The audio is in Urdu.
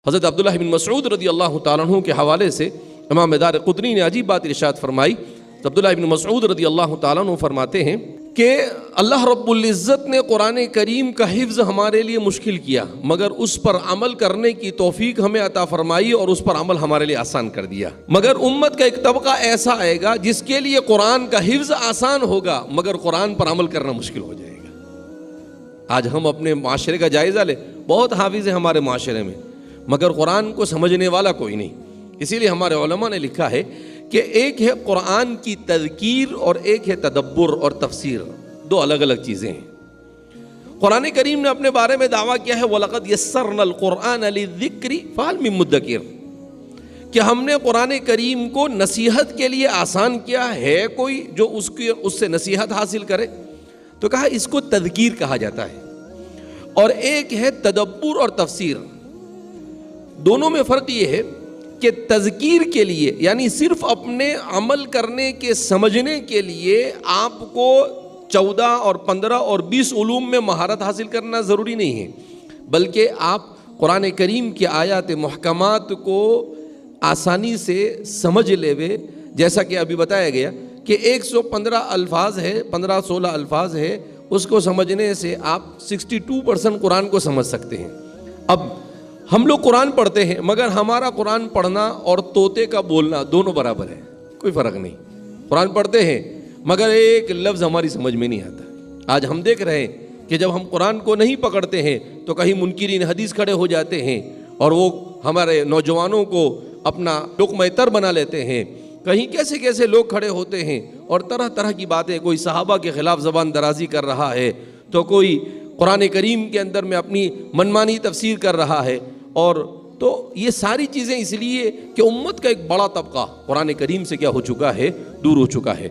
حضرت عبداللہ بن مسعود رضی اللہ تعالیٰ عنہ کے حوالے سے امام دار قطنی نے عجیب بات ارشاد فرمائی. تو عبداللہ بن مسعود رضی اللہ تعالیٰ عنہ فرماتے ہیں کہ اللہ رب العزت نے قرآن کریم کا حفظ ہمارے لیے مشکل کیا، مگر اس پر عمل کرنے کی توفیق ہمیں عطا فرمائی اور اس پر عمل ہمارے لیے آسان کر دیا. مگر امت کا ایک طبقہ ایسا آئے گا جس کے لیے قرآن کا حفظ آسان ہوگا مگر قرآن پر عمل کرنا مشکل ہو جائے گا. آج ہم اپنے معاشرے کا جائزہ لیں، بہت حافظ ہیں ہمارے معاشرے میں مگر قرآن کو سمجھنے والا کوئی نہیں. اسی لیے ہمارے علماء نے لکھا ہے کہ ایک ہے قرآن کی تذکیر اور ایک ہے تدبر اور تفسیر، دو الگ الگ چیزیں ہیں. قرآن کریم نے اپنے بارے میں دعویٰ کیا ہے وَلَقَدْ يَسَّرْنَا الْقُرْآنَ لِلذِّكْرِ فَهَلْ مِن مُدَّكِرٍ، کہ ہم نے قرآن کریم کو نصیحت کے لیے آسان کیا ہے کوئی جو اس سے نصیحت حاصل کرے. تو کہا اس کو تذکیر کہا جاتا ہے. اور ایک ہے تدبر اور تفسیر. دونوں میں فرق یہ ہے کہ تذکیر کے لیے یعنی صرف اپنے عمل کرنے کے سمجھنے کے لیے آپ کو 14 اور 15 اور 20 علوم میں مہارت حاصل کرنا ضروری نہیں ہے، بلکہ آپ قرآن کریم کی آیات محکمات کو آسانی سے سمجھ لے وے. جیسا کہ ابھی بتایا گیا کہ 115 الفاظ ہے، 15-16 الفاظ ہے، اس کو سمجھنے سے آپ 62% قرآن کو سمجھ سکتے ہیں. اب ہم لوگ قرآن پڑھتے ہیں مگر ہمارا قرآن پڑھنا اور طوطے کا بولنا دونوں برابر ہے، کوئی فرق نہیں. قرآن پڑھتے ہیں مگر ایک لفظ ہماری سمجھ میں نہیں آتا. آج ہم دیکھ رہے ہیں کہ جب ہم قرآن کو نہیں پکڑتے ہیں تو کہیں منکرین حدیث کھڑے ہو جاتے ہیں اور وہ ہمارے نوجوانوں کو اپنا لقمہ تر بنا لیتے ہیں. کہیں کیسے کیسے لوگ کھڑے ہوتے ہیں اور طرح طرح کی باتیں، کوئی صحابہ کے خلاف زبان درازی کر رہا ہے تو کوئی قرآن کریم کے اندر میں اپنی منمانی تفسیر کر رہا ہے. اور تو یہ ساری چیزیں اس لیے کہ امت کا ایک بڑا طبقہ قرآن کریم سے کیا ہو چکا ہے، دور ہو چکا ہے.